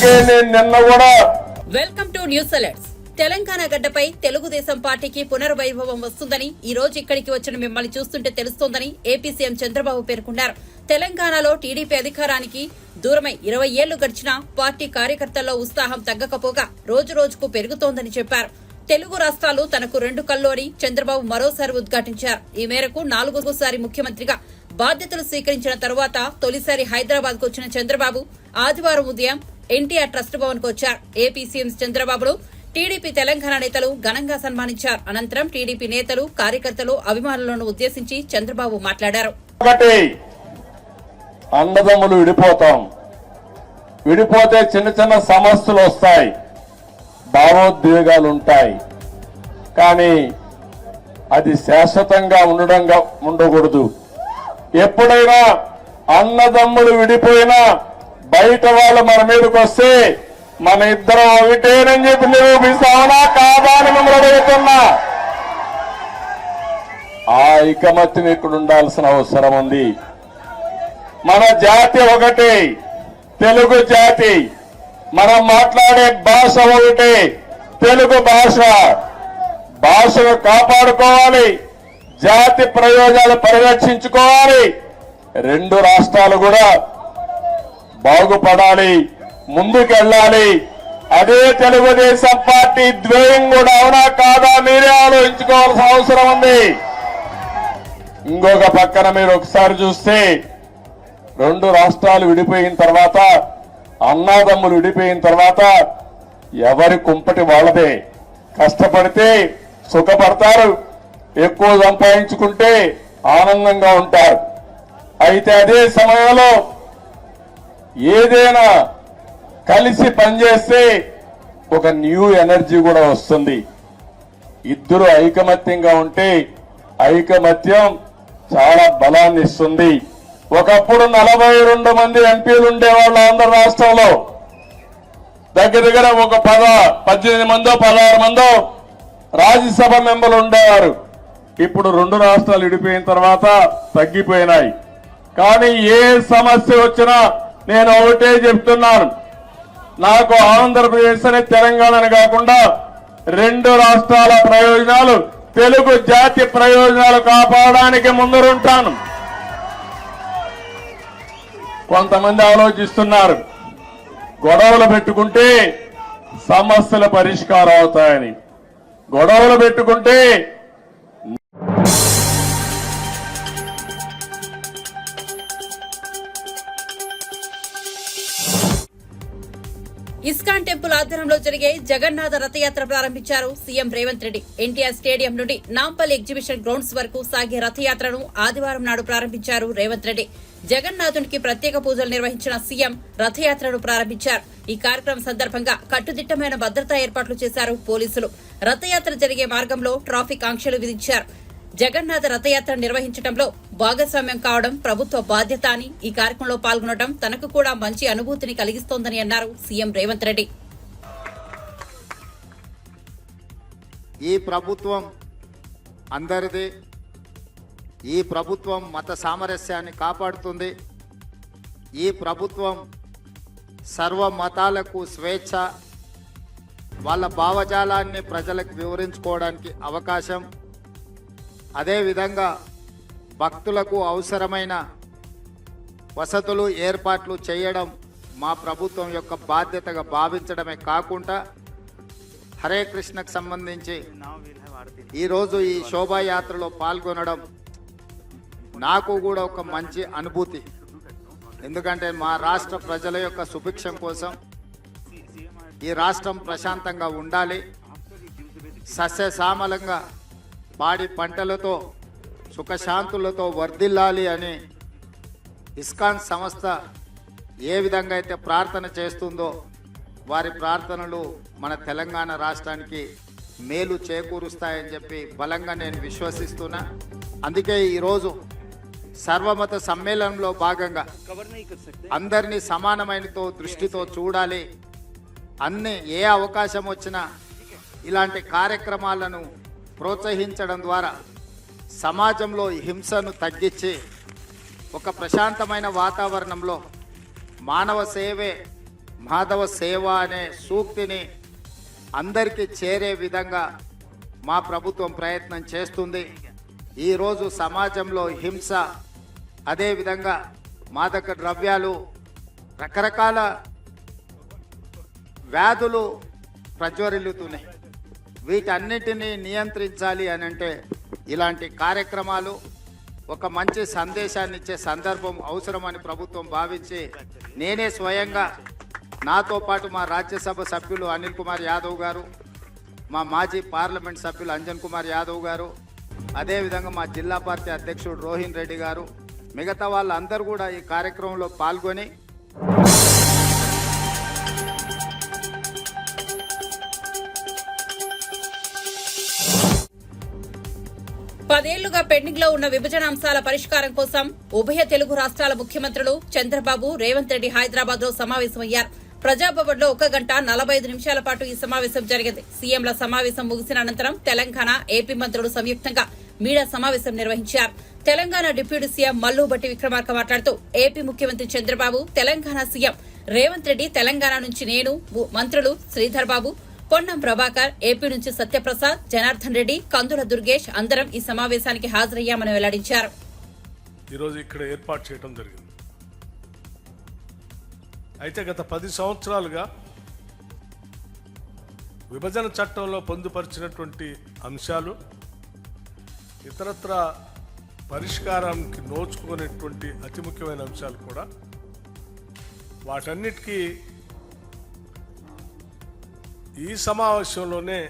అందుకే నేను నిన్న కూడా welcome to news alerts. Telangana గడ్డపై తెలుగుదేశం పార్టీకి పునర్వైభవం వస్తుందని ఈ రోజు ఇక్కడికి వచ్చిన మిమ్మల్ని చూస్తుంటే తెలుస్తోందని ఏపీ సీఎం చంద్రబాబు పేర్కొన్నారు. తెలంగాణలో టీడీపీ అధికారానికి దూరమై 20 ఏళ్లు గడిచినా పార్టీ కార్యకర్తల్లో ఉత్సాహం తగ్గకపోగా రోజు రోజుకు పెరుగుతోందని చెప్పారు. తెలుగు రాష్ట్రాలు తనకు 2 కళ్ళు అని చంద్రబాబు మరోసారి ఉద్ఘాటించారు. ఈ మేరకు 4వసారి ముఖ్యమంత్రిగా బాధ్యతలు స్వీకరించిన తరువాత తొలిసారి హైదరాబాద్ కు వచ్చిన చంద్రబాబు ఆదివారం ఉదయం ఎన్టీఆర్ ట్రస్ట్ భవన్ కు వచ్చారు. ఏపీ సీఎం చంద్రబాబును టీడీపీ తెలంగాణ నేతలు ఘనంగా సన్మానించారు. అనంతరం టీడీపీ నేతలు, కార్యకర్తలు, అభిమానులను ఉద్దేశించి చంద్రబాబు మాట్లాడారు. అన్నదమ్ములు విడిపోతే చిన్న చిన్న సమస్యలు వస్తాయి, భావోద్వేగాలు ఉంటాయి. కానీ అది శాశ్వతంగా ఉండకూడదు. ఎప్పుడైనా అన్నదమ్ములు విడిపోయినా బయట వాళ్ళు మన మీదకి వస్తే మన ఇద్దరం ఒకటేనని చెప్పి నిరూపిస్తామన్నా కాదా అని మిమ్మల్ని అడుగుతున్నా. ఆ ఐకమత్యం ఇక్కడ ఉండాల్సిన అవసరం ఉంది. మన జాతి ఒకటే, తెలుగు జాతి. మనం మాట్లాడే భాష ఒకటే, తెలుగు భాష. భాషను కాపాడుకోవాలి, జాతి ప్రయోజనాలు పరిరక్షించుకోవాలి. 2 రాష్ట్రాలు కూడా బాగుపడాలి, ముందుకెళ్ళాలి. అదే తెలుగుదేశం పార్టీ ద్వేయం కూడా అవునా కాదా మీరే ఆలోచించుకోవాల్సిన అవసరం ఉంది. ఇంకొక పక్కన మీరు ఒకసారి చూస్తే 2 రాష్ట్రాలు విడిపోయిన తర్వాత, అన్నాదమ్ములు విడిపోయిన తర్వాత ఎవరి కుంపటి వాళ్ళదే. కష్టపడితే సుఖపడతారు, ఎక్కువ సంపాదించుకుంటే ఆనందంగా ఉంటారు. అయితే అదే సమయంలో ఏదైనా కలిసి పనిచేస్తే ఒక న్యూ ఎనర్జీ కూడా వస్తుంది. ఇద్దరు ఐకమత్యంగా ఉంటే ఐకమత్యం చాలా బలాన్ని ఇస్తుంది. ఒకప్పుడు 42 మంది ఎంపీలు ఉండేవాళ్ళు ఆంధ్ర రాష్ట్రంలో. దగ్గర ఒక 18 మందో 16 మందో రాజ్యసభ మెంబర్లు ఉండేవారు. ఇప్పుడు 2 రాష్ట్రాలు విడిపోయిన తర్వాత తగ్గిపోయినాయి. కానీ ఏ సమస్య వచ్చినా నేను ఒకటే చెప్తున్నాను, నాకు ఆంధ్రప్రదేశ్ అని తెలంగాణ కాకుండా 2 రాష్ట్రాల ప్రయోజనాలు, తెలుగు జాతి ప్రయోజనాలు కాపాడడానికి ముందరుంటాను. కొంతమంది ఆలోచిస్తున్నారు గొడవలు పెట్టుకుంటే సమస్యల పరిష్కారం అవుతాయని. గొడవలు పెట్టుకుంటే ఇస్కాన్ టెంపుల్ ఆధ్వర్యంలో జరిగే జగన్నాథ రథయాత్ర ప్రారంభించారు సీఎం రేవంత్ రెడ్డి. ఎన్టీఆర్ స్టేడియం నుండి నాంపల్లి ఎగ్జిబిషన్ గ్రౌండ్స్ వరకు సాగే రథయాత్రను ఆదివారం నాడు ప్రారంభించారు రేవంత్ రెడ్డి. జగన్నాథునికి ప్రత్యేక పూజలు నిర్వహించిన సీఎం రథయాత్రను ప్రారంభించారు. ఈ కార్యక్రమం సందర్భంగా కట్టుదిట్టమైన భద్రతా ఏర్పాట్లు చేశారు పోలీసులు. రథయాత్ర జరిగే మార్గంలో ట్రాఫిక్ ఆంక్షలు విధించారు. జగన్నాథ రథయాత్ర నిర్వహించడంలో భాగస్వామ్యం కావడం ప్రభుత్వ బాధ్యత అని, ఈ కార్యక్రమంలో పాల్గొనడం తనకు కూడా మంచి అనుభూతిని కలిగిస్తోందని అన్నారు సీఎం రేవంత్ రెడ్డి. ఈ ప్రభుత్వం అందరిది. ఈ ప్రభుత్వం మత సామరస్యాన్ని కాపాడుతుంది. ఈ ప్రభుత్వం సర్వ మతాలకు స్వేచ్ఛ, వాళ్ళ భావజాలాన్ని ప్రజలకు వివరించుకోవడానికి అవకాశం, అదేవిధంగా భక్తులకు అవసరమైన వసతులు ఏర్పాట్లు చేయడం మా ప్రభుత్వం యొక్క బాధ్యతగా భావించడమే కాకుండా హరే కృష్ణకు సంబంధించి ఈరోజు ఈ శోభాయాత్రలో పాల్గొనడం నాకు కూడా ఒక మంచి అనుభూతి. ఎందుకంటే మా రాష్ట్ర ప్రజల యొక్క సుభిక్షం కోసం, ఈ రాష్ట్రం ప్రశాంతంగా ఉండాలి, సస్యశ్యామలంగా పాడి పంటలతో సుఖశాంతులతో వర్ధిల్లాలి అని ఇస్కాన్ సంస్థ ఏ విధంగా అయితే ప్రార్థన చేస్తుందో వారి ప్రార్థనలు మన తెలంగాణ రాష్ట్రానికి మేలు చేకూరుస్తాయని చెప్పి బలంగా నేను విశ్వసిస్తున్నా. అందుకే ఈరోజు సర్వమత సమ్మేళనంలో భాగంగా అందరినీ సమానమైన దృష్టితో చూడాలి. ఏ అవకాశం వచ్చినా ఇలాంటి కార్యక్రమాలను ప్రోత్సహించడం ద్వారా సమాజంలో హింసను తగ్గించి ఒక ప్రశాంతమైన వాతావరణంలో మానవ సేవే మాధవ సేవ అనే సూక్తిని అందరికీ చేరే విధంగా మా ప్రభుత్వం ప్రయత్నం చేస్తుంది. ఈరోజు సమాజంలో హింస, అదేవిధంగా మాదక ద్రవ్యాలు, రకరకాల వ్యాధులు ప్రజ్వరిల్లుతున్నాయి. వీటన్నిటినీ నియంత్రించాలి అని అంటే ఇలాంటి కార్యక్రమాలు ఒక మంచి సందేశాన్ని ఇచ్చే సందర్భం అవసరమని ప్రభుత్వం భావించి నేనే స్వయంగా, నాతో పాటు మా రాజ్యసభ సభ్యులు అనిల్ కుమార్ యాదవ్ గారు, మా మాజీ పార్లమెంట్ సభ్యులు అంజన్ కుమార్ యాదవ్ గారు, అదేవిధంగా మా జిల్లా పార్టీ అధ్యక్షుడు రోహిన్ రెడ్డి గారు, మిగతా వాళ్ళందరూ కూడా ఈ కార్యక్రమంలో పాల్గొని పదేళ్లుగా పెండింగ్ లో ఉన్న విభజన అంశాల పరిష్కారం కోసం ఉభయ తెలుగు రాష్ట్రాల ముఖ్యమంత్రులు చంద్రబాబు, రేవంత్ రెడ్డి హైదరాబాద్ లో సమావేశమయ్యారు. ప్రజాభవన్ లో 1 గంట 45 నిమిషాల పాటు ఈ సమావేశం జరిగింది. సీఎంల సమావేశం ముగిసిన అనంతరం తెలంగాణ, ఏపీ మంత్రులు సంయుక్తంగా మీడియా సమావేశం నిర్వహించారు. తెలంగాణ డిప్యూటీ సీఎం మల్లు భట్టి విక్రమార్క మాట్లాడుతూ ఏపీ ముఖ్యమంత్రి చంద్రబాబు, తెలంగాణ సీఎం రేవంత్ రెడ్డి, తెలంగాణ నుంచి నేను, మంత్రులు శ్రీధర్ బాబు, పొన్నం ప్రభాకర్, ఏపీ నుంచి సత్యప్రసాద్, జనార్దన్ రెడ్డి, కందుల దుర్గేష్ అందరం ఈ సమావేశానికి హాజరయ్యామని వెల్లడించారు. ఈరోజు ఇక్కడ ఏర్పాటు చేయడం జరిగింది. అయితే గత 10 సంవత్సరాలుగా విభజన చట్టంలో పొందుపరిచినటువంటి అంశాలు ఇతరత్ర పరిష్కారానికి నోచుకునేటువంటి అతి ముఖ్యమైన అంశాలు కూడా వాటన్నిటికీ ఈ సమావేశంలోనే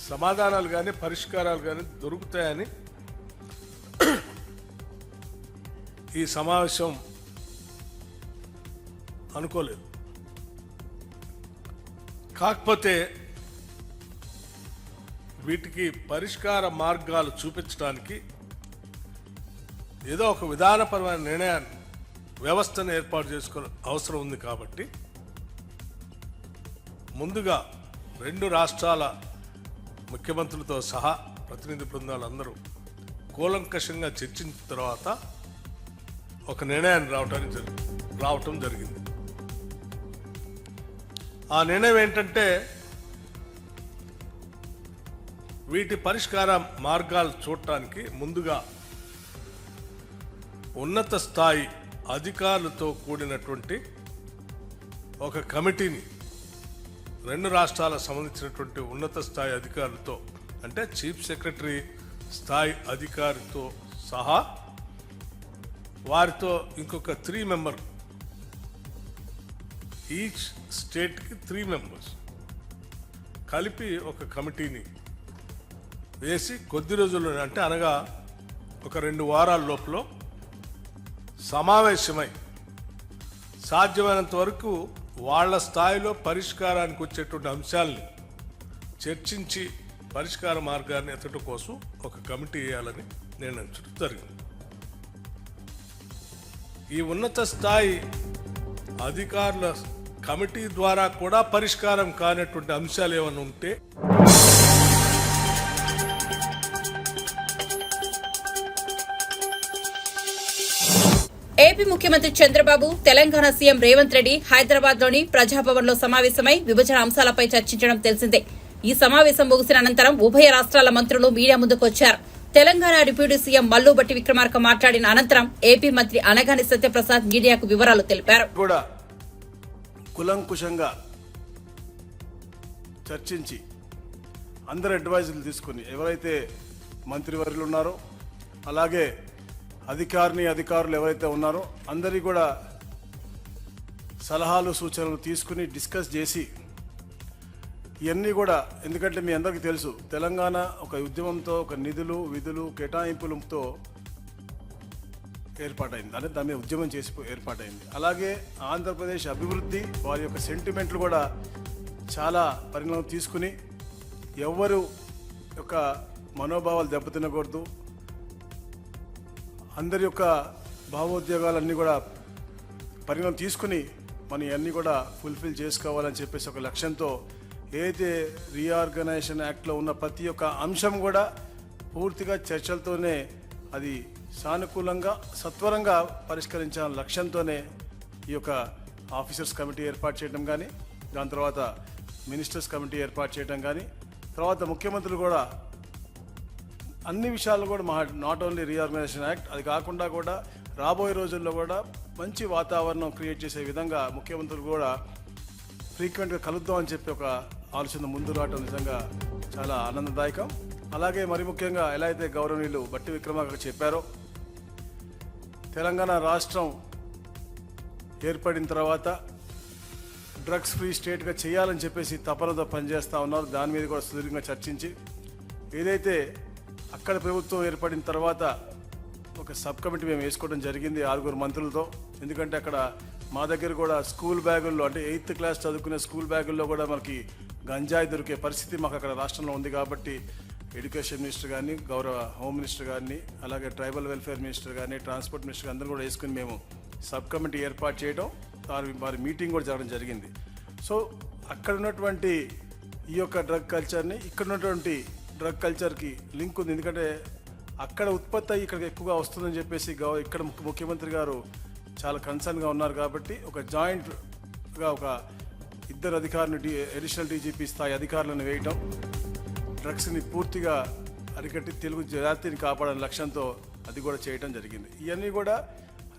సమాధానాలు కానీ పరిష్కారాలు కానీ దొరుకుతాయని ఈ సమావేశం అనుకోలేదు. కాకపోతే వీటికి పరిష్కార మార్గాలు చూపించడానికి ఏదో ఒక విధానపరమైన నిర్ణయాన్ని, వ్యవస్థను ఏర్పాటు చేసుకోవడం అవసరం ఉంది. కాబట్టి ముందుగా 2 రాష్ట్రాల ముఖ్యమంత్రులతో సహా ప్రతినిధి బృందాలు అందరూ కూలంకషంగా చర్చించిన తర్వాత ఒక నిర్ణయాన్ని రావటం జరిగింది. ఆ నిర్ణయం ఏంటంటే, వీటి పరిష్కార మార్గాలు చూడటానికి ముందుగా ఉన్నత స్థాయి అధికారులతో కూడినటువంటి ఒక కమిటీని, 2 రాష్ట్రాలకు సంబంధించినటువంటి ఉన్నత స్థాయి అధికారులతో, అంటే చీఫ్ సెక్రటరీ స్థాయి అధికారితో సహా వారితో ఇంకొక 3 మెంబర్, ఈచ్ స్టేట్కి 3 మెంబర్స్ కలిపి ఒక కమిటీని వేసి కొద్ది రోజుల్లో, అంటే అనగా ఒక 2 వారాల లోపల సమావేశమై సాధ్యమైనంత వరకు వాళ్ళ స్థాయిలో పరిష్కారానికి వచ్చేటువంటి అంశాలని చర్చించి పరిష్కార మార్గాన్ని ఎత్తడం కోసం ఒక కమిటీ వేయాలని నిర్ణయించడం జరిగింది. ఈ ఉన్నత స్థాయి అధికారుల కమిటీ ద్వారా కూడా పరిష్కారం కానటువంటి అంశాలు ఏమైనా ఉంటే ఏపీ ముఖ్యమంత్రి చంద్రబాబు, తెలంగాణ సీఎం రేవంత్ రెడ్డి హైదరాబాద్ లోని ప్రజాభవన్ లో సమావేశమై విభజన అంశాలపై చర్చించడం తెలిసిందే. ఈ సమావేశం ముగిసిన అనంతరం ఉభయ రాష్ట్రాల మంత్రులు మీడియా ముందుకు వచ్చారు. తెలంగాణ డిప్యూటీ సీఎం మల్లు భట్టి విక్రమార్క మాట్లాడిన అనంతరం ఏపీ మంత్రి అనగాని సత్యప్రసాద్ మీడియాకు వివరాలు తెలిపారు. కూడా కులంకుశంగా చర్చించి అందరు అడ్వైజులు తీసుకుని, ఎవరైతే మంత్రివర్యులు ఉన్నారో అలాగే అధికారులు ఎవరైతే ఉన్నారో అందరి కూడా సలహాలు సూచనలు తీసుకుని డిస్కస్ చేసి ఇవన్నీ కూడా, ఎందుకంటే మీ అందరికీ తెలుసు తెలంగాణ ఒక ఉద్యమంతో, ఒక నిధులు విధులు కేటాయింపులతో ఏర్పాటైంది, అంటే దాని మీద ఉద్యమం చేసి ఏర్పాటైంది. అలాగే ఆంధ్రప్రదేశ్ అభివృద్ధి, వారి యొక్క సెంటిమెంట్లు కూడా చాలా పరిణామం తీసుకుని ఎవరు యొక్క మనోభావాలు దెబ్బతినకూడదు, అందరి యొక్క భావోద్వేగాలన్నీ కూడా పరిణామం తీసుకుని మనం ఇవన్నీ కూడా ఫుల్ఫిల్ చేసుకోవాలని చెప్పేసి ఒక లక్ష్యంతో ఏదైతే రీఆర్గనైజేషన్ యాక్ట్లో ఉన్న ప్రతి ఒక్క అంశం కూడా పూర్తిగా చర్చలతోనే అది సానుకూలంగా సత్వరంగా పరిష్కరించాలన్న లక్ష్యంతోనే ఈ యొక్క ఆఫీసర్స్ కమిటీ ఏర్పాటు చేయడం కానీ, దాని తర్వాత మినిస్టర్స్ కమిటీ ఏర్పాటు చేయడం కానీ, తర్వాత ముఖ్యమంత్రులు కూడా అన్ని విషయాలు కూడా నాట్ ఓన్లీ రీఆర్గనైజేషన్ యాక్ట్, అది కాకుండా కూడా రాబోయే రోజుల్లో కూడా మంచి వాతావరణం క్రియేట్ చేసే విధంగా ముఖ్యమంత్రులు కూడా ఫ్రీక్వెంట్గా కలుద్దాం అని చెప్పి ఒక ఆలోచన ముందు రావడం నిజంగా చాలా ఆనందదాయకం. అలాగే మరి ముఖ్యంగా ఎలా అయితే గౌరవనీయులు బట్టి విక్రమార్క చెప్పారో, తెలంగాణ రాష్ట్రం ఏర్పడిన తర్వాత డ్రగ్స్ ఫ్రీ స్టేట్గా చేయాలని చెప్పేసి తపనతో పనిచేస్తూ ఉన్నారు. దాని మీద కూడా సుదీర్ఘంగా చర్చించి, ఏదైతే అక్కడ ప్రభుత్వం ఏర్పడిన తర్వాత ఒక సబ్ కమిటీ మేము వేసుకోవడం జరిగింది 6 మంత్రులతో. ఎందుకంటే అక్కడ మా దగ్గర కూడా స్కూల్ బ్యాగుల్లో, అంటే 8th క్లాస్ చదువుకునే స్కూల్ బ్యాగుల్లో కూడా మనకి గంజాయి దొరికే పరిస్థితి మాకు అక్కడ రాష్ట్రంలో ఉంది. కాబట్టి ఎడ్యుకేషన్ మినిస్టర్ కానీ, గౌరవ హోమ్ మినిస్టర్ కానీ, అలాగే ట్రైబల్ వెల్ఫేర్ మినిస్టర్ కానీ, ట్రాన్స్పోర్ట్ మినిస్టర్ అందరూ కూడా వేసుకుని మేము సబ్ కమిటీ ఏర్పాటు చేయడం, వారి మీటింగ్ కూడా జరగడం జరిగింది. సో అక్కడ ఉన్నటువంటి ఈ యొక్క డ్రగ్ కల్చర్ని ఇక్కడ ఉన్నటువంటి డ్రగ్ కల్చర్కి లింక్ ఉంది. ఎందుకంటే అక్కడ ఉత్పత్తి అయ్యి ఇక్కడికి ఎక్కువగా వస్తుందని చెప్పేసి ఇక్కడ ముఖ్యమంత్రి గారు చాలా కన్సర్న్గా ఉన్నారు. కాబట్టి ఒక జాయింట్గా ఒక 2 అధికారులను అడిషనల్ డీజీపీ స్థాయి అధికారులను వేయటం, డ్రగ్స్ని పూర్తిగా అరికట్టి తెలుగు జాతిని కాపాడని లక్ష్యంతో అది కూడా చేయడం జరిగింది. ఇవన్నీ కూడా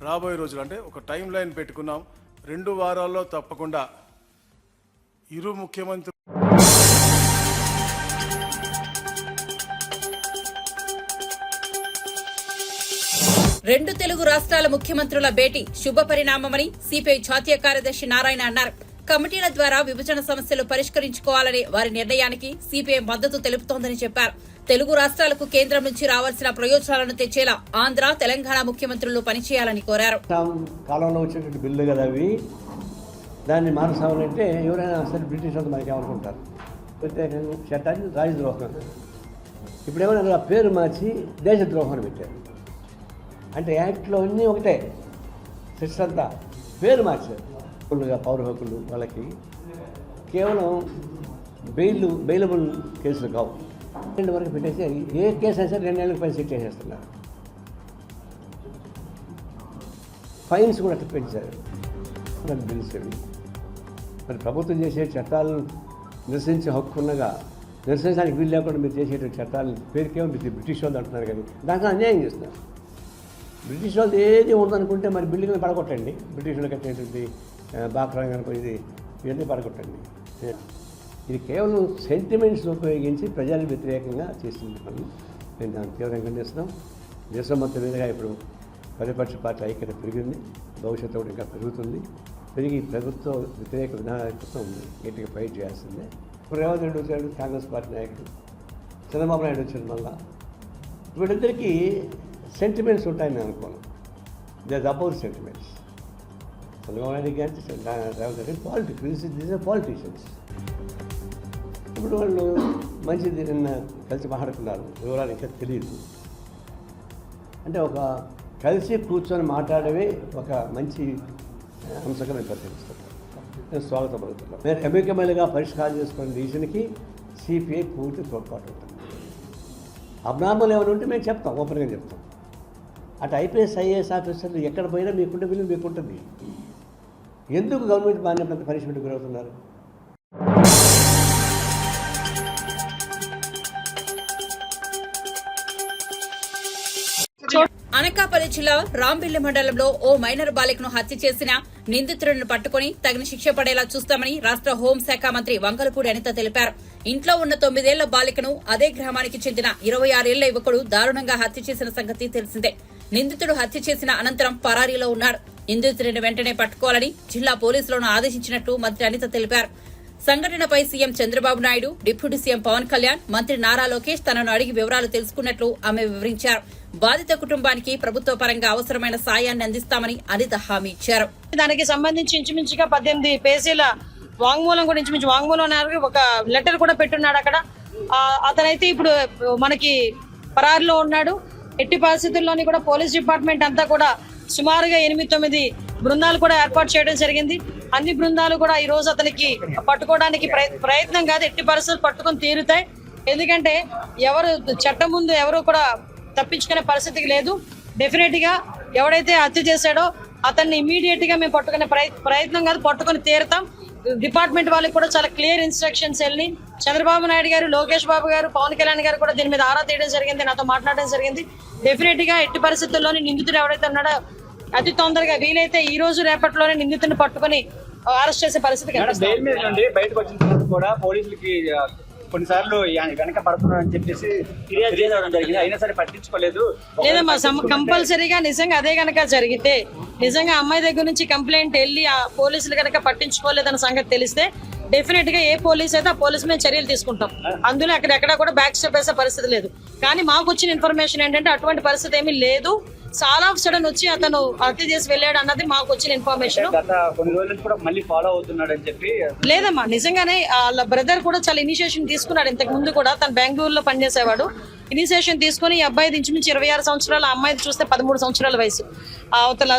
రాబోయే రోజులు, అంటే ఒక టైం లైన్ పెట్టుకున్నాం. 2 వారాల్లో తప్పకుండా ఇరు ముఖ్యమంత్రులు రెండు తెలుగు రాష్ట్రాల ముఖ్యమంత్రుల భేటీ శుభ పరిణామమని సిపిఐ జాతీయ కార్యదర్శి నారాయణ అన్నారు. కమిటీల ద్వారా విభజన సమస్యలు పరిష్కరించుకోవాలనే వారి నిర్ణయానికి సిపిఐ మద్దతు తెలుపుతోందని చెప్పారు. తెలుగు రాష్ట్రాలకు కేంద్రం నుంచి రావాల్సిన ప్రయోజనాలను తెచ్చేలా ఆంధ్ర, తెలంగాణ ముఖ్యమంత్రులు పనిచేయాలని కోరారు. కాలంలో వచ్చినటువంటి బిల్లు కదా అవి, దాన్ని మార్చాలంటే ఎవరైనా అసలు బ్రిటిష్ వాళ్ళు మనకి ఏమనుకుంటారు, ప్రత్యేకంగా చట్టాన్ని రాజద్రోహం. ఇప్పుడేమైనా పేరు మార్చి దేశద్రోహం అని పెట్టారు. అంటే యాక్ట్లో అన్నీ ఒకటే, సెక్స్ అంతా పేరు మార్చారు. పౌర హక్కులు వాళ్ళకి కేవలం బెయిలబుల్ కేసులు కావు. 2 వరకు పెట్టేసి ఏ కేసు అయినా సరే 2 ఏళ్ళకి పైన సెట్ చేసేస్తున్నారు. ఫైన్స్ కూడా పెంచారు. బిల్స్ మరి ప్రభుత్వం చేసే చట్టాలను నిరసించే హక్కు ఉన్నగా నిరసించడానికి వీలు లేకుండా మీరు చేసేటువంటి చట్టాలను పేరుకేమో బ్రిటిష్ వాళ్ళు అంటున్నారు. కానీ దాంట్లో అన్యాయం చేస్తున్నారు. బ్రిటిష్ వాళ్ళు ఏది ఉందనుకుంటే మరి బిల్డింగ్ని పడగొట్టండి. బ్రిటిష్ వాళ్ళు కట్టేటువంటి బాక్రాంగ్ అనుకోండి, ఇవన్నీ పడగొట్టండి. ఇది కేవలం సెంటిమెంట్స్ ఉపయోగించి ప్రజలకు వ్యతిరేకంగా చేస్తుంది పని. మేము దాన్ని తీవ్రంగా ఖండిస్తున్నాం. దేశం మొత్తం మీదుగా ఇప్పుడు ప్రతిపక్ష పార్టీ ఐక్యత పెరిగింది, భవిష్యత్తు కూడా ఇంకా పెరుగుతుంది. పెరిగి ప్రభుత్వ వ్యతిరేక విధానం గట్టిగా ఫైట్ చేయాల్సిందే. ఇప్పుడు రేవంత్ రెడ్డి వచ్చాడు, కాంగ్రెస్ పార్టీ నాయకుడు, చంద్రబాబు నాయుడు వచ్చాడు. మళ్ళా వీళ్ళిద్దరికీ సెంటిమెంట్స్ ఉంటాయని నేను అనుకోను. They about sentiments. Chandrababu Naidu కానీ రేవంత్ రెడ్డి పాలిటిషియన్స్. ఇప్పుడు వాళ్ళు మంచిది నిన్న కలిసి మాట్లాడుకున్నారు, వివరాలు ఇంకా తెలియదు. అంటే ఒక కలిసి కూర్చొని మాట్లాడమే ఒక మంచి అంశంగా మేము పరిశీలిస్తున్నాం. నేను స్వాగతం పలుకుతున్నాం. నేను ఎమ్మెల్యేగా పరిష్కారం చేసుకునే డిసిషన్కి సిపిఐ పూర్తి తోడ్పాటు ఉంటుంది. అబ్నార్మల్ ఏమైనా ఉంటే మేము చెప్తాం, ఓపెన్గా చెప్తాం. అటు ఐపీఎస్ ఐఏఎస్ ఆఫీసర్లు ఎక్కడ పోయినా మీకుంటే విలువ మీకుంటుంది. ఎందుకు గవర్నమెంట్ మాన్యత పనిష్మెంట్ గురవుతున్నారు? అనకాపల్లి జిల్లా రాంబిల్లి మండలంలో ఓ మైనర్ బాలికను హత్య చేసిన నిందితులను పట్టుకుని తగిన శిక్ష పడేలా చూస్తామని రాష్ట్ర హోంశాఖ మంత్రి వంగలపూడి అనిత తెలిపారు. ఇంట్లో ఉన్న 9 ఏళ్ల బాలికను అదే గ్రామానికి చెందిన 26 ఏళ్ల యువకుడు దారుణంగా హత్య చేసిన సంగతి తెలిసిందే. నిందితుడు హత్య చేసిన అనంతరం పరారీలో ఉన్నాడు. నిందితుడిని వెంటనే పట్టుకోవాలని జిల్లా పోలీసులను ఆదేశించినట్లు మంత్రి అనిత తెలిపారు. సంఘటనపై CM Chandrababu Naidu, deputy CM Pavan Kalyan, మంత్రి నారా లోకేష్ తనను అడిగి వివరాలు తెలుసుకున్నట్లు ఆమె వివరించారు. బాధిత కుటుంబానికి ప్రభుత్వ పరంగా అవసరమైన సాయాన్ని అందిస్తామని అనిత హామీ ఇచ్చారు. దానికి సంబంధించి ఇంచుమించుగా 18 పేజీల వాంగ్మూలం కూడా ఇంచుమించు వాంగ్మూలం ఒక లెటర్ కూడా పెట్టున్నాడు అక్కడ. అతనైతే ఇప్పుడు మనకి పరారిలో ఉన్నాడు. ఎట్టి పరిస్థితుల్లోని కూడా పోలీస్ డిపార్ట్మెంట్ అంతా కూడా సుమారుగా 8-9 బృందాలు కూడా ఏర్పాటు చేయడం జరిగింది. అన్ని బృందాలు కూడా ఈ రోజు అతనికి పట్టుకోవడానికి ప్రయత్నం కాదు, ఎట్టి పరిస్థితులు పట్టుకొని తీరుతాయి. ఎందుకంటే ఎవరు చట్టం ముందు ఎవరు కూడా తప్పించుకునే పరిస్థితికి లేదు. డెఫినెట్ గా ఎవడైతే హత్య చేశాడో అతన్ని ఇమీడియట్ గా మేము పట్టుకునే ప్రయత్నం కాదు, పట్టుకొని తీరుతాం. డిపార్ట్మెంట్ వాళ్ళకి కూడా చాలా క్లియర్ ఇన్స్ట్రక్షన్స్ వెళ్ళి చంద్రబాబు నాయుడు గారు, లోకేష్ బాబు గారు, పవన్ కళ్యాణ్ గారు కూడా దీని మీద ఆరా తీయడం జరిగింది, నాతో మాట్లాడడం జరిగింది. డెఫినెట్ గా ఎట్టి పరిస్థితుల్లోని నిందితుడు ఎవరైతే ఉన్నాడో అతి తొందరగా వీలైతే ఈ రోజు రేపట్లోనే నిందితుడిని పట్టుకొని అరెస్ట్ చేసే పరిస్థితి కనిపిస్తుంది. బెయిల్ మీద నుండి బయటకు వచ్చిన తర్వాత కూడా పోలీసులకి కొన్నిసార్లు వెనక పడుతున్నారని చెప్పేసి ఫిర్యాదు చేయడం జరిగింది, అయినా సరే పట్టించుకోలేదు. లేదమ్మా, కంపల్సరీగా నిజంగా అదే గనక జరిగితే, నిజంగా అమ్మాయి దగ్గర నుంచి కంప్లైంట్ వెళ్ళి ఆ పోలీసులు కనుక పట్టించుకోలేదన్న సంగతి తెలిస్తే డెఫినెట్ గా ఏ పోలీస్ అయితే ఆ పోలీస్ మీద చర్యలు తీసుకుంటాం. అందులో అక్కడెక్కడ కూడా బ్యాక్ స్టెప్ వేసే పరిస్థితి లేదు. కానీ మాకు వచ్చిన ఇన్ఫర్మేషన్ ఏంటంటే అటువంటి పరిస్థితి ఏమీ లేదు. చాలా ఆఫ్ సడన్ వచ్చి అతను హత్య చేసి వెళ్ళాడు అన్నది మాకు వచ్చిన ఇన్ఫర్మేషన్. గత కొన్ని రోజుల నుంచి కూడా మళ్ళీ ఫాలో అవుతున్నాడు అని చెప్పి. లేదమ్మా, నిజంగానే వాళ్ళ బ్రదర్ కూడా చాలా ఇనిషియేషన్ తీసుకున్నాడు. ఇంతకు ముందు కూడా తను బెంగళూరులో పనిచేసేవాడు. ఇనిషియేషన్ తీసుకుని ఈ అబ్బాయి ఇంచుమించి 26 సంవత్సరాలు, ఆ అమ్మాయిది చూస్తే 13 సంవత్సరాల వయసు. అవతల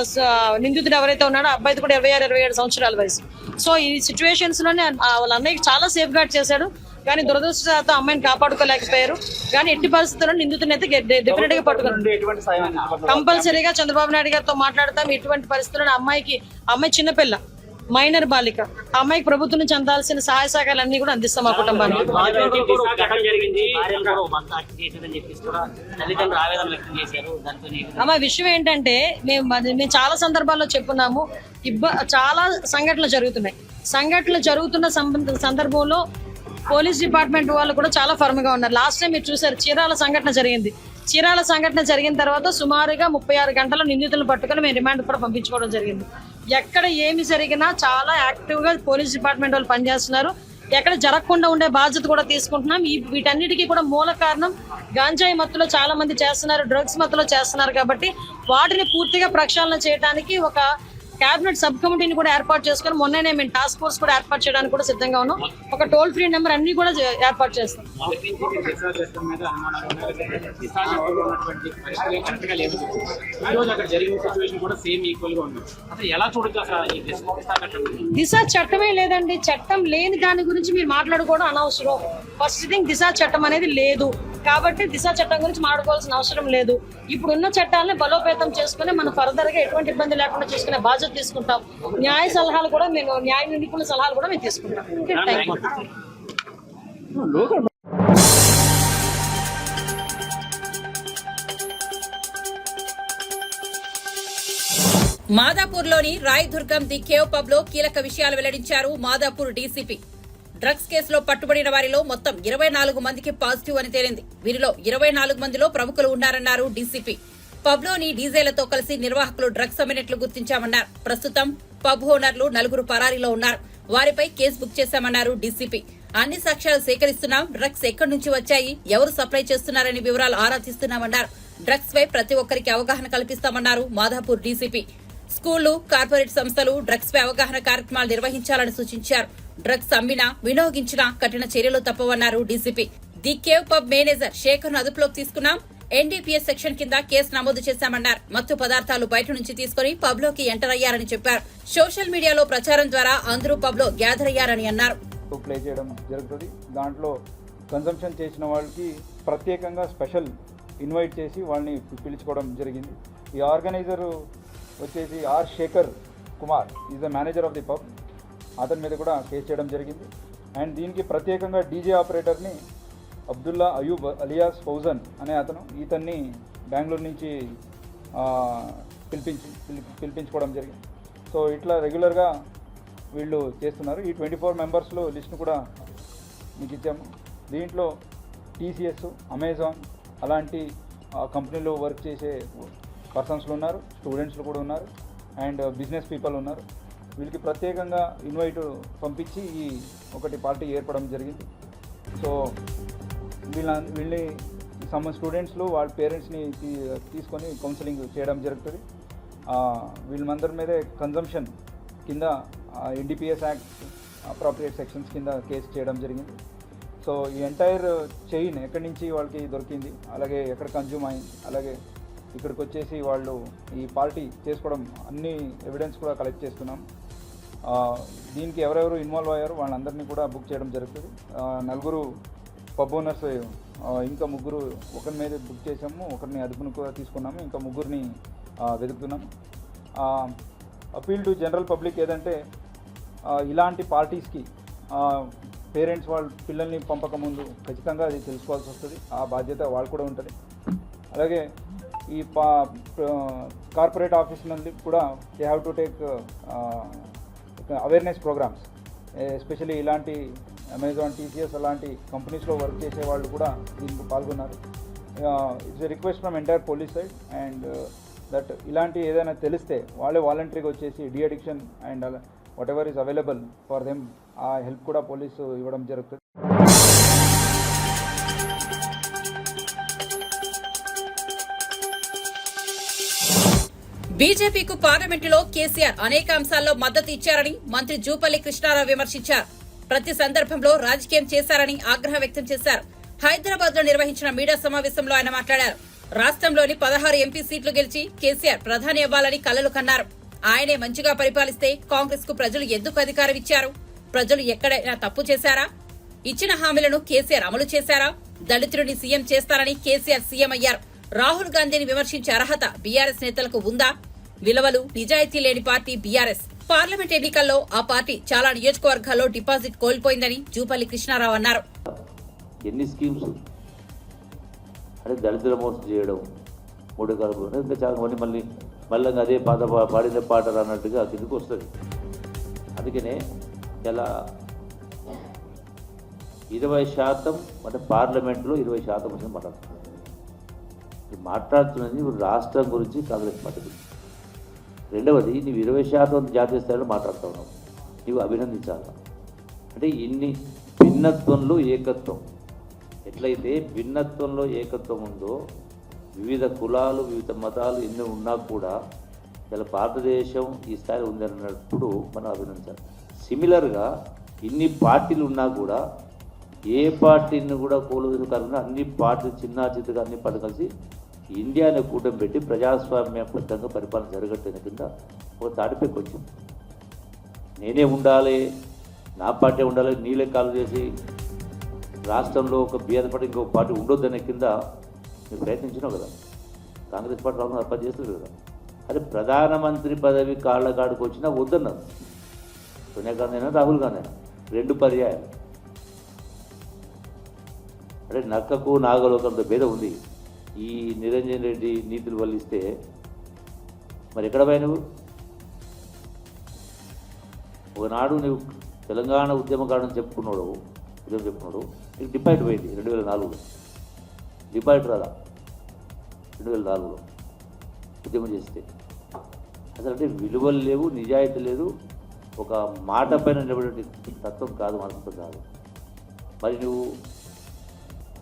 నిందితుడు ఎవరైతే ఉన్నాడో ఆ అబ్బాయిది కూడా 26-27 సంవత్సరాల వయసు. సో ఈ సిచ్యువేషన్స్ లోనే వాళ్ళ అన్నయ్యకి చాలా సేఫ్ గార్డ్ చేశాడు. కానీ దురదృష్టంతో అమ్మాయిని కాపాడుకోలేకపోయారు. కానీ ఎట్టి పరిస్థితుల్లో నిందితుని అయితే డెఫినెట్ గా పట్టుకున్నాం. కంపల్సరీగా చంద్రబాబు నాయుడు గారితో మాట్లాడతాం. ఇటువంటి పరిస్థితుల్లో అమ్మాయి చిన్నపిల్ల, మైనర్ బాలిక, ఆ అమ్మాయికి ప్రభుత్వం నుంచి అందాల్సిన సహాయ సహకారాలన్నీ కూడా అందిస్తాం మా కుటుంబానికి. అమ్మ, విషయం ఏంటంటే మేము చాలా సందర్భాల్లో చెప్పున్నాము, చాలా సంఘటనలు జరుగుతున్న సందర్భంలో పోలీస్ డిపార్ట్మెంట్ వాళ్ళు కూడా చాలా ఫర్మ్ గా ఉన్నారు. లాస్ట్ టైం మీరు చూసారు, చీరాల సంఘటన జరిగిన తర్వాత సుమారుగా 36 గంటల నిందితులను పట్టుకుని మేము రిమాండ్ కూడా పంపించుకోవడం జరిగింది. ఎక్కడ ఏమి జరిగినా చాలా యాక్టివ్ గా పోలీస్ డిపార్ట్మెంట్ వాళ్ళు పనిచేస్తున్నారు. ఎక్కడ జరగకుండా ఉండే బాధ్యత కూడా తీసుకుంటున్నాం. వీటన్నిటికీ కూడా మూల కారణం గాంజాయి మత్తులో చాలా మంది చేస్తున్నారు, డ్రగ్స్ మత్తులో చేస్తున్నారు. కాబట్టి వాటిని పూర్తిగా ప్రక్షాళన చేయడానికి ఒక కేబినెట్ సబ్ కమిటీని కూడా ఏర్పాటు చేసుకుని మొన్ననే మేము టాస్క్ ఫోర్స్ కూడా ఏర్పాటు చేయడానికి కూడా సిద్ధంగా ఉన్నాం. ఒక టోల్ ఫ్రీ నెంబర్ అన్ని కూడా ఏర్పాటు చేస్తాం. దిశ చట్టమే లేదండి. చట్టం లేని దాని గురించి మీరు మాట్లాడుకోవడం అనవసరం. ఫస్ట్ థింగ్, దిశ చట్టం అనేది లేదు కాబట్టి దిశ చట్టం గురించి మాట్లాడుకోవాల్సిన అవసరం లేదు. ఇప్పుడున్న చట్టాలని బలోపేతం చేసుకుని మనం ఫర్దర్ గా ఎటువంటి ఇబ్బంది లేకుండా చేసుకునే బాధ్యత తీసుకుంటాం. న్యాయ నిపుణుల సలహాలు కూడా మేము తీసుకుంటాం. మాదాపూర్లోని రాయదుర్గం ది కేవ్ పబ్ లో కీలక విషయాలు వెల్లడించారు మాదాపూర్ డీసీపీ. డ్రగ్స్ కేసులో పట్టుబడిన వారిలో మొత్తం 24 మందికి పాజిటివ్ అని తేలింది. వీరిలో 24 మందిలో ప్రముఖులు ఉన్నారన్నారు డీసీపీ. పబ్ లోని డీజేలతో కలిసి నిర్వాహకులు డ్రగ్స్ అమ్మినట్లు గుర్తించామన్నారు. ప్రస్తుతం పబ్ ఓనర్లు 4 పరారీలో ఉన్నారు. వారిపై కేసు బుక్ చేశామన్నారు డీసీపీ. అన్ని సాక్ష్యాలు సేకరిస్తున్నాం. డ్రగ్స్ ఎక్కడి నుంచి వచ్చాయి, ఎవరు సప్లై చేస్తున్నారని వివరాలు ఆరా తీస్తున్నామన్నారు. డ్రగ్స్ పై ప్రతి ఒక్కరికి అవగాహన కల్పిస్తామన్నారు మాదాపూర్ డీసీపీ. స్కూళ్లు, కార్పొరేట్ సంస్థలు డ్రగ్స్ పై అవగాహన కార్యక్రమాలు నిర్వహించాలని సూచించారు. డ్రగ్స్ అమ్మినా, వినియోగించినా కఠిన చర్యలు తప్పవన్నారు DCP. The cave pub manager Shekhar ను అదుపులోకి తీసుకున్నాం. ఎన్డీపీఎస్ సెక్షన్ కింద కేసు నమోదు చేశామన్నారు. మత్తు పదార్థాలు బయట నుంచి తీసుకుని పబ్ లోకి ఎంటర్ అయ్యారని చెప్పారు. సోషల్ మీడియాలో ప్రచారం ద్వారా అందరూ పబ్ లో గ్యాదర్ అయ్యారని అన్నారు. ప్లే చేయడం జరుగుతుంది. దాంట్లో కన్సంప్షన్ చేసిన వాళ్ళకి ప్రత్యేకంగా స్పెషల్ ఇన్వైట్ చేసి వాళ్ళని పిలుచుకోవడం జరిగింది. ఈ ఆర్గనైజర్ వచ్చేసి R Shekhar Kumar, is the manager of the pub. అతని మీద కూడా కేసు చేయడం జరిగింది. అండ్ దీనికి ప్రత్యేకంగా డీజే ఆపరేటర్ని అబ్దుల్లా అయూబ్ అలియాస్ ఫౌజన్ అనే ఇతన్ని బెంగళూరు నుంచి పిలిపించుకోవడం జరిగింది. సో ఇట్లా రెగ్యులర్గా వీళ్ళు చేస్తున్నారు. ఈ 24 మెంబర్స్లో లిస్ట్ను కూడా మీకు ఇచ్చాము. దీంట్లో టీసీఎస్, అమెజాన్ అలాంటి కంపెనీలో వర్క్ చేసే పర్సన్స్లు ఉన్నారు, స్టూడెంట్స్లు కూడా ఉన్నారు, అండ్ బిజినెస్ పీపుల్ ఉన్నారు. వీళ్ళకి ప్రత్యేకంగా ఇన్వైట్ పంపించి ఈ ఒకటి పార్టీ ఏర్పడడం జరిగింది. సో వీళ్ళని స్టూడెంట్స్లు వాళ్ళ పేరెంట్స్ని తీసుకొని కౌన్సిలింగ్ చేయడం జరుగుతుంది. వీళ్ళందరి మీదే కన్జంప్షన్ కింద ఎన్డీపీఎస్ యాక్ట్ అప్రాప్రియేట్ సెక్షన్స్ కింద కేసు చేయడం జరిగింది. సో ఈ ఎంటైర్ చైన్ ఎక్కడి నుంచి వాళ్ళకి దొరికింది, అలాగే ఎక్కడ కన్జ్యూమ్ అయింది, అలాగే ఇక్కడికి వచ్చేసి వాళ్ళు ఈ పార్టీ చేసుకోవడం అన్ని ఎవిడెన్స్ కూడా కలెక్ట్ చేస్తున్నాం. దీనికి ఎవరెవరు ఇన్వాల్వ్ అయ్యారు వాళ్ళందరినీ కూడా బుక్ చేయడం జరుగుతుంది. 4 పబ్ ఓనర్స్, ఇంకా 3 ఒకరి మీద బుక్ చేసాము, ఒకరిని అదుపును కూడా తీసుకున్నాము, ఇంకా 3 వెతుకుతున్నాము. అపీల్ టు జనరల్ పబ్లిక్ ఏదంటే ఇలాంటి పార్టీస్కి పేరెంట్స్ వాళ్ళ పిల్లల్ని పంపకముందు ఖచ్చితంగా అది తెలుసుకోవాల్సి వస్తుంది. ఆ బాధ్యత వాళ్ళు కూడా ఉంటుంది. అలాగే ఈ కార్పొరేట్ ఆఫీస్ నుండి కూడా they have to take awareness programmes, especially ఇలాంటి అమెజాన్, టీసీఎస్ అలాంటి కంపెనీస్లో వర్క్ చేసే వాళ్ళు కూడా దీనికి పాల్గొన్నారు. It's a request from entire police side and that ఇలాంటి ఏదైనా తెలిస్తే వాళ్ళే వాలంటరీగా వచ్చేసి de addiction and whatever is available for them ఆ హెల్ప్ కూడా పోలీసు ఇవ్వడం జరుగుతుంది. బీజేపీకు పార్లమెంటులో కేసీఆర్ అనేక అంశాల్లో మద్దతు ఇచ్చారని మంత్రి జూపల్లి కృష్ణారావు విమర్శించారు. ప్రతి సందర్భంలో రాజకీయం చేశారని ఆగ్రహం వ్యక్తం చేశారు. హైదరాబాద్ లో నిర్వహించిన మీడియా సమావేశంలో ఆయన మాట్లాడారు. రాష్ట్రంలోని 16 ఎంపీ సీట్లు గెలిచి కేసీఆర్ ప్రధాని అవ్వాలని కలలు కన్నారు. ఆయనే మంచిగా పరిపాలిస్తే కాంగ్రెస్ కు ప్రజలు ఎందుకు అధికారం ఇచ్చారు? ప్రజలు ఎక్కడైనా తప్పు చేశారా? ఇచ్చిన హామీలను కేసీఆర్ అమలు చేశారా? దళితుడిని సీఎం చేస్తారని కేసీఆర్ సీఎం అయ్యారు. రాహుల్ గాంధీని విమర్శించే అర్హత బీఆర్ఎస్ నేతలకు ఉందా? విలువలు, నిజాయితీ లేని పార్టీ బీఆర్ఎస్. పార్లమెంట్ ఎన్నికల్లో ఆ పార్టీ చాలా నియోజకవర్గాల్లో డిపాజిట్ కోల్పోయిందని జూపల్లి కృష్ణారావు అన్నారు. ఎన్ని స్కీమ్స్ అంటే దళితుల మోసం చేయడం, 3 కలుపు ఇంకా చాలా మంది మళ్ళీ అదే పాడిన పాట అన్నట్టుగా కిందకు వస్తుంది. అందుకనే ఇలా 20% అంటే పార్లమెంట్లో 20% వచ్చిన మాట్లాడుతున్నది రాష్ట్రం గురించి, కాంగ్రెస్ పార్టీ గురించి. రెండవది, నువ్వు 20% జాతీయ స్థాయిలో మాట్లాడుతూ ఉన్నావు, నీవు అభినందించాలి. అంటే ఇన్ని భిన్నత్వంలో ఏకత్వం, ఎట్లయితే భిన్నత్వంలో ఏకత్వం ఉందో, వివిధ కులాలు, వివిధ మతాలు ఎన్ని ఉన్నా కూడా ఇలా భారతదేశం ఈ స్థాయిలో ఉందన్నప్పుడు మనం అభినందించాలి. సిమిలర్గా ఇన్ని పార్టీలు ఉన్నా కూడా ఏ పార్టీని కూడా కాకుండా అన్ని పార్టీలు చిన్న చిన్నగా అన్ని పార్టీలు కలిసి ఇండియాని కూటమి పెట్టి ప్రజాస్వామ్యబద్ధంగా పరిపాలన జరగట్లేదు కింద ఒక తాడిపై కొంచెం నేనే ఉండాలి, నా పార్టీ ఉండాలి, నీళ్ళే కాలు చేసి రాష్ట్రంలో ఒక బీఆర్ఎస్ పార్టీ ఇంకొక పార్టీ ఉండొద్దనే కింద మీరు ప్రయత్నించినావు కదా. కాంగ్రెస్ పార్టీ రాకుండా అర్పాటు చేస్తుంది కదా. అదే ప్రధానమంత్రి పదవి కాళ్ళగాడికి వచ్చినా వద్దన్నారు. సోనియా గాంధీ అయినా రాహుల్ గాంధీ అయినా 2 పర్యాయాలు. అంటే నక్కకు నాగలోకంతో భేదం ఉంది. ఈ నిరంజన్ రెడ్డి నీతులు వల్లిస్తే మరి ఎక్కడ పోయి నువ్వు? ఒకనాడు నువ్వు తెలంగాణ ఉద్యమకారుడు చెప్పుకున్నాడు, నీకు డిపాజిట్ పోయింది 2004లో. డిపాజిట్ రాదా 2004లో ఉద్యమం చేస్తే? అసలు అంటే విలువలు లేవు, నిజాయితీ లేదు, ఒక మాట పైన నిలబడే తత్వం కాదు, మనసు కాదు. మరి నువ్వు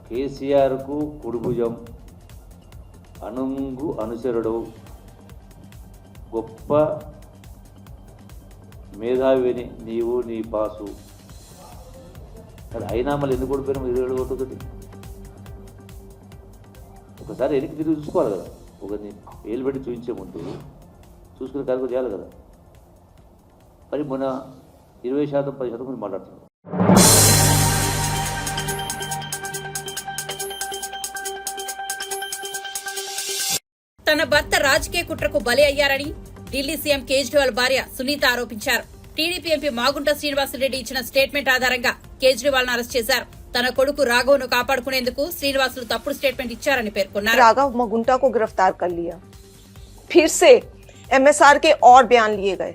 కేసీఆర్కు కుడిభుజం, అనుంగు అనుసరుడు, గొప్ప మేధావిని నీవు, నీ పాసు. అయినా మళ్ళీ ఎందుకు ఓడిపోయినా 27 ఓటుతోటి? ఒకసారి వెనక్కి తిరిగి చూసుకోవాలి కదా. ఒకరిని వేలు పెట్టి చూపించే ముందు చూసుకునే కార్యక్రమం చేయాలి కదా. మరి మొన్న 20% 10% గురించి మాట్లాడుతున్నాం. తన భర్త రాజకీయ కుట్రకు బలి అయ్యారని ఢిల్లీ సీఎం కేజ్రీవాల్ భార్య సునీత ఆరోపించారు. టీడీపీ ఎంపీ మాగుంట శ్రీనివాసరెడ్డి ఇచ్చిన స్టేట్మెంట్ ఆధారంగా కేజ్రీవాల్ ను అరెస్ట్ చేశారు. తన కొడుకు రాఘవ్ను కాపాడుకునేందుకు శ్రీనివాసులు తప్పుడు స్టేట్మెంట్ ఇచ్చారని పేర్కొన్నారు. राघव मगुंटा को गिरफ्तार कर लिया, फिर से एमएसआर के और बयान लिए गए,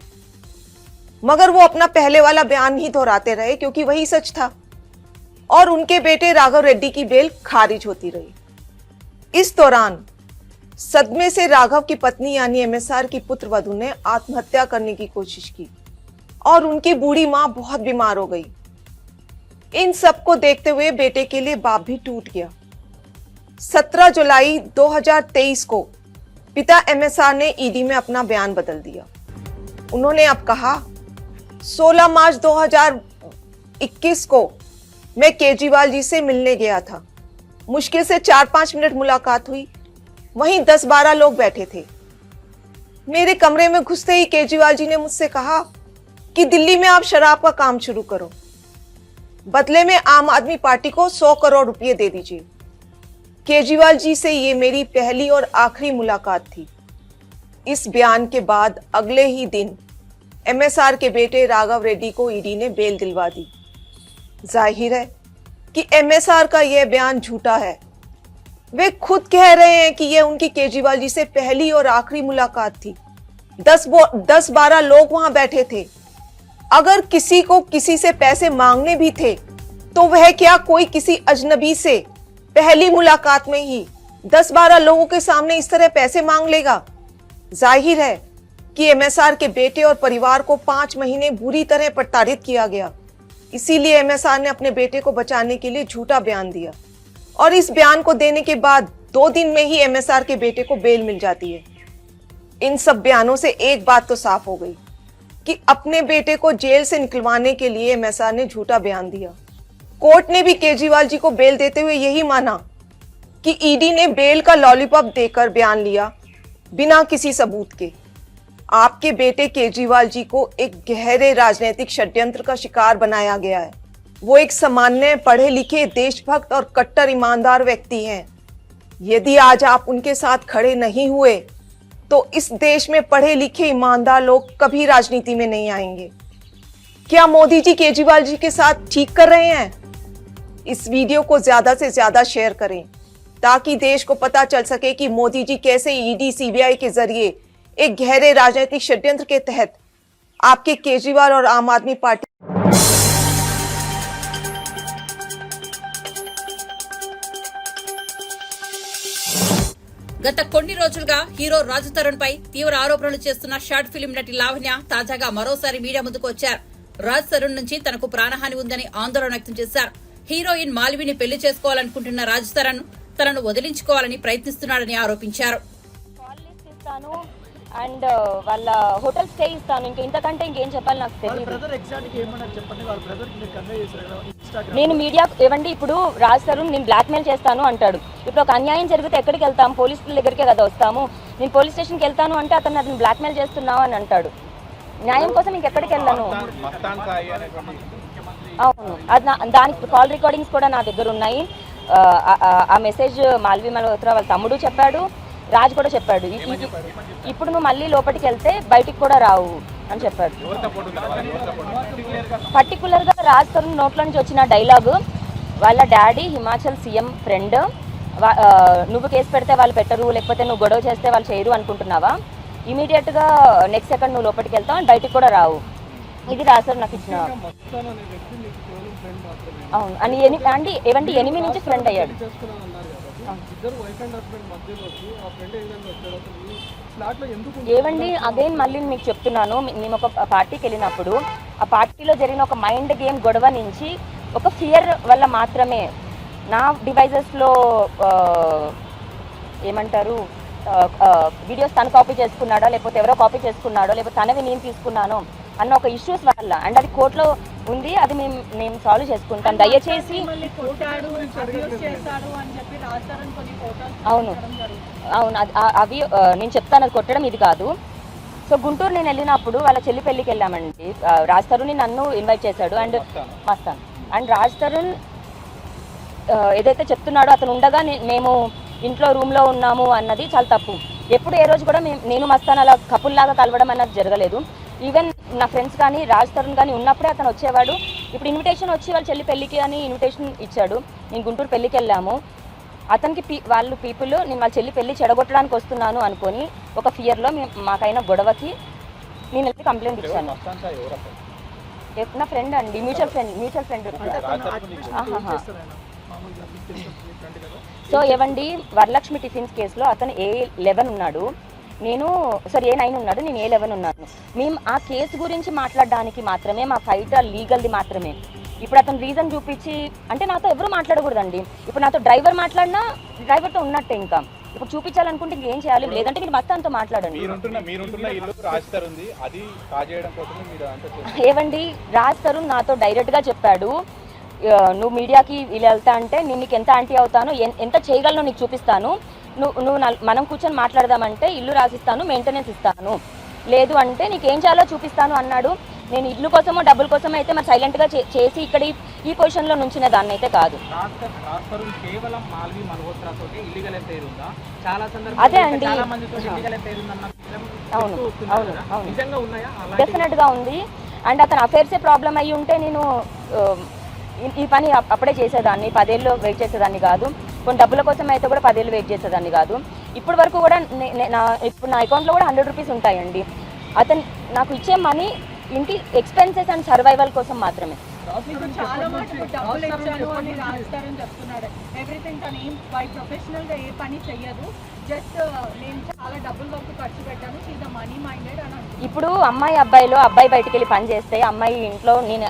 मगर वो अपना पहले वाला बयान ही दोहराते रहे क्योंकि वही सच था और उनके बेटे राघव रेड्डी की बेल खारिज होती रही। इस दौरान सदमे से राघव की पत्नी यानी एमएसआर की पुत्रवधू ने आत्महत्या करने की कोशिश की और उनकी बूढ़ी मां बहुत बीमार हो गई। इन सबको देखते हुए बेटे के लिए बाप भी टूट गया। 17 जुलाई 2023 को पिता एमएसआर ने ईडी में अपना बयान बदल दिया। उन्होंने अब कहा, 16 मार्च 2021 को मैं केजरीवाल जी से मिलने गया था। मुश्किल से 4-5 मिनट मुलाकात हुई। वहीं 10-12 लोग बैठे थे। मेरे कमरे में घुसते ही केजरीवाल जी ने मुझसे कहा कि दिल्ली में आप शराब का काम शुरू करो, बदले में आम आदमी पार्टी को 100 करोड़ रुपए दे दीजिए। केजरीवाल जी से ये मेरी पहली और आखिरी मुलाकात थी। इस बयान के बाद अगले ही दिन एमएसआर के बेटे राघव रेड्डी को ईडी ने बेल दिलवा दी। जाहिर है कि एमएसआर का यह बयान झूठा है। वे खुद कह रहे हैं कि यह उनकी केजरीवाल जी से पहली और आखिरी मुलाकात थी। 10-12 लोग वहां बैठे थे। अगर किसी को किसी से पैसे मांगने भी थे तो वह क्या कोई किसी अजनबी से पहली मुलाकात में ही 10-12 लोगों के सामने इस तरह पैसे मांग लेगा? जाहिर है कि एमएसआर के बेटे और परिवार को 5 महीने बुरी तरह प्रताड़ित किया गया। इसीलिए एमएसआर ने अपने बेटे को बचाने के लिए झूठा बयान दिया और इस बयान को देने के बाद 2 दिन में ही एमएसआर के बेटे को बेल मिल जाती है। इन सब बयानों से एक बात तो साफ हो गई कि अपने बेटे को जेल से निकलवाने के लिए एमएसआर ने झूठा बयान दिया। कोर्ट ने भी केजरीवाल जी को बेल देते हुए यही माना कि ईडी ने बेल का लॉलीपॉप देकर बयान लिया बिना किसी सबूत के। आपके बेटे केजरीवाल जी को एक गहरे राजनीतिक षड्यंत्र का शिकार बनाया गया है। वो एक सामान्य पढ़े लिखे देशभक्त और कट्टर ईमानदार व्यक्ति हैं। यदि आज आप उनके साथ खड़े नहीं हुए तो इस देश में पढ़े लिखे ईमानदार लोग कभी राजनीति में नहीं आएंगे। क्या मोदी जी केजरीवाल जी के साथ ठीक कर रहे हैं? इस वीडियो को ज्यादा से ज्यादा शेयर करें ताकि देश को पता चल सके कि मोदी जी कैसे ईडी सीबीआई के जरिए एक गहरे राजनीतिक षड्यंत्र के तहत आपके केजरीवाल और आम आदमी पार्टी గత కొన్ని రోజులుగా హీరో రాజ్ తరుణ్ పై తీవ్ర ఆరోపణలు చేస్తున్న షార్ట్ ఫిల్మ్ నటి లావణ్య తాజాగా మరోసారి మీడియా ముందుకు వచ్చారు. రాజ్ తరుణ్ నుంచి తనకు ప్రాణహాని ఉందని ఆందోళన వ్యక్తం చేశారు. హీరోయిన్ మాల్విని పెళ్లి చేసుకోవాలనుకుంటున్న రాజ్ తరుణ్ తనను వదిలించుకోవాలని ప్రయత్నిస్తున్నాడని ఆరోపించారు. అండ్ వాళ్ళ హోటల్ స్టే ఇస్తాను, ఇంకా ఇంతకంటే ఇంకేం చెప్పాలి నాకు తెలియదు. నేను మీడియా ఏవండి, ఇప్పుడు రాజ్ తరుణ్ నేను బ్లాక్మెయిల్ చేస్తాను అంటాడు. ఇప్పుడు ఒక అన్యాయం జరిగితే ఎక్కడికి వెళ్తాం? పోలీసుల దగ్గరికే కదా వస్తాము. నేను పోలీస్ స్టేషన్కి వెళ్తాను అంటే అతను బ్లాక్మెయిల్ చేస్తున్నావు అని అంటాడు. న్యాయం కోసం ఇంకెక్కడికి వెళ్ళాను. అవును, అది దానికి కాల్ రికార్డింగ్స్ కూడా నా దగ్గర ఉన్నాయి. ఆ మెసేజ్ మాల్వి మల్హోత్రా వాళ్ళ తమ్ముడు చెప్పాడు, రాజ్ కూడా చెప్పాడు. ఇప్పుడు నువ్వు మళ్ళీ లోపలికి వెళ్తే బయటికి కూడా రావు అని చెప్పాడు. పర్టికులర్గా రాజ్ తరుణ్ నోట్ల నుంచి వచ్చిన డైలాగు వాళ్ళ డాడీ హిమాచల్ సీఎం ఫ్రెండ్, నువ్వు కేసు పెడితే వాళ్ళు పెట్టరు, లేకపోతే నువ్వు గొడవ చేస్తే వాళ్ళు చేయరు అనుకుంటున్నావా? ఇమీడియట్గా నెక్స్ట్ సెకండ్ నువ్వు లోపలికి వెళ్తావు అని బయటికి కూడా రావు. ఇది రాజ్ తరుణ్ నాకు ఇచ్చిన. అవును అని అండి, ఏవండి 8 నుంచి ఫ్రెండ్ అయ్యాడు. ఏవండి అగైన్ మళ్ళీ మీకు చెప్తున్నాను, మేము ఒక పార్టీకి వెళ్ళినప్పుడు ఆ పార్టీలో జరిగిన ఒక మైండ్ గేమ్ గొడవ నుంచి ఒక ఫియర్ వల్ల మాత్రమే నా డివైజెస్లో ఏమంటారు వీడియోస్ తను కాపీ చేసుకున్నాడో లేకపోతే ఎవరో కాపీ చేసుకున్నాడో లేకపోతే తనవి నేను తీసుకున్నాను అన్న ఒక ఇష్యూస్ వల్ల, అండ్ అది కోర్టులో ఉంది, అది మేము సాల్వ్ చేసుకుంటాం. దయచేసి అవును అవును అవి నేను చెప్తాను, అది కొట్టడం ఇది కాదు. సో గుంటూరు నేను వెళ్ళినప్పుడు వాళ్ళ చెల్లి పెళ్ళికి వెళ్ళామండి. రాజ్ తరుణ్ నన్ను ఇన్వైట్ చేశాడు అండ్ మస్తాన్. అండ్ రాజ్ తరుణ్ ఏదైతే చెప్తున్నాడో అతను ఉండగా మేము ఇంట్లో రూమ్లో ఉన్నాము అన్నది చాలా తప్పు. ఎప్పుడు ఏ రోజు కూడా నేను మస్తాన్ అలా కపుల్లాగా కలవడం అన్నది జరగలేదు. ఈవెన్ నా ఫ్రెండ్స్ కానీ రాజ్ తరుణ్ కానీ ఉన్నప్పుడే అతను వచ్చేవాడు. ఇప్పుడు ఇన్విటేషన్ వచ్చి వాళ్ళ చెల్లి పెళ్ళికి అని ఇన్విటేషన్ ఇచ్చాడు. నేను గుంటూరు పెళ్ళికి వెళ్ళాము. అతనికి వాళ్ళు పీపుల్ నేను వాళ్ళ చెల్లి పెళ్ళి చెడగొట్టడానికి వస్తున్నాను అనుకొని ఒక ఫియర్లో మాకైన గొడవకి నేను వెళ్ళి కంప్లైంట్ ఇచ్చాను. నా ఫ్రెండ్ అండి, మ్యూచువల్ ఫ్రెండ్. సో ఏవండి వరలక్ష్మి టిఫిన్స్ కేసులో అతను A11 ఉన్నాడు, నేను A9 ఉన్నాడు, నేను A11 ఉన్నాను. మేము ఆ కేసు గురించి మాట్లాడడానికి మాత్రమే మా ఫైట్ లీగల్ది మాత్రమే. ఇప్పుడు అతను రీజన్ చూపించి అంటే నాతో ఎవరు మాట్లాడకూడదండి. ఇప్పుడు నాతో డ్రైవర్ మాట్లాడినా డ్రైవర్తో ఉన్నట్టే. ఇంకా ఇప్పుడు చూపించాలనుకుంటే ఇంకేం చేయాలి, లేదంటే మీరు మస్తాన్తో మాట్లాడండి. ఏవండి రాజ్ తరుణ్ నాతో డైరెక్ట్గా చెప్పాడు, నువ్వు మీడియాకి వీళ్ళు వెళ్తా అంటే నేను నీకు ఎంత యాంటీ అవుతాను, ఎంత చేయగలను నీకు చూపిస్తాను, నువ్వు మనం కూర్చొని మాట్లాడదామంటే ఇల్లు రాసిస్తాను, మెయింటెనెన్స్ ఇస్తాను, లేదు అంటే నీకేం చేయాలో చూపిస్తాను అన్నాడు. నేను ఇల్లు కోసమో డబ్బుల కోసమో అయితే మరి సైలెంట్గా చేసి ఇక్కడ ఈ పొజిషన్లో నుంచిన దాన్ని అయితే కాదు. అదే అండి అవును చెప్తూ అవును కదా. అవును నిజంగా ఉన్నాయా డెఫినెట్గా ఉంది. అండ్ అతను అఫేర్సే ప్రాబ్లం అయ్యి ఉంటే నేను ఈ పని అప్పుడే చేసేదాన్ని, 10 ఏళ్ళు వెయిట్ చేసేదాన్ని కాదు. కొన్ని డబ్బుల కోసం అయితే కూడా 10 ఏళ్ళు వెయిట్ చేసేదాన్ని కాదు. ఇప్పటి వరకు కూడా ఇప్పుడు నా అకౌంట్లో కూడా 100 రూపీస్ ఉంటాయండి. అతను నాకు ఇచ్చే మనీ ఇంటి ఎక్స్పెన్సెస్ అండ్ సర్వైవల్ కోసం మాత్రమే. చాలా మటుకు డబ్బులు ఇచ్చాను అని రాస్తారని చెప్తున్నాడు. ఎవ్రీథింగ్ తను ఏం ప్రొఫెషనల్ గా ఏ పని చెయ్యదు, జస్ట్ నేను చాలా డబ్బుల వరకు ఖర్చు పెట్టాను, ఈజ్ మనీ మైండెడ్ అని అంటున్నాడు. ఇప్పుడు అబ్బాయి బయటికి వెళ్ళి పని చేస్తే అమ్మాయి ఇంట్లో నేను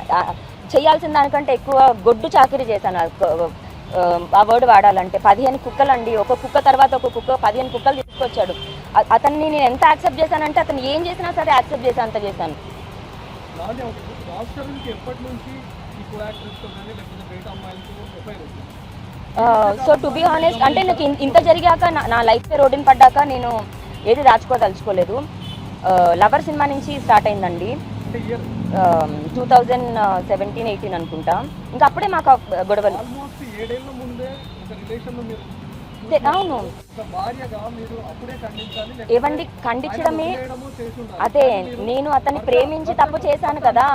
చేయాల్సిన దానికంటే ఎక్కువ గొడ్డు చాకరీ చేశాను. ఆ వర్డ్ వాడాలంటే 15 కుక్కలు అండి. ఒక కుక్క తర్వాత ఒక కుక్క 15 కుక్కలు తీసుకొచ్చాడు. అతన్ని నేను ఎంత యాక్సెప్ట్ చేశానంటే అతను ఏం చేసినా సరే యాక్సెప్ట్ చేసి అంత చేశాను. సో టు బి హానెస్ట్ అంటే నాకు ఇంత జరిగాక నా లైఫ్ రోడ్డుని పడ్డాక నేను ఏది దాచుకోదలుచుకోలేదు. లవర్ సినిమా నుంచి స్టార్ట్ అయిందండి, 2017-18 అనుకుంటా. ఇంకా అప్పుడే మాకు గొడవలు. అవును ఏవండి, ఖండించడమే. అదే నేను అతన్ని ప్రేమించి తప్పు చేశాను కదా.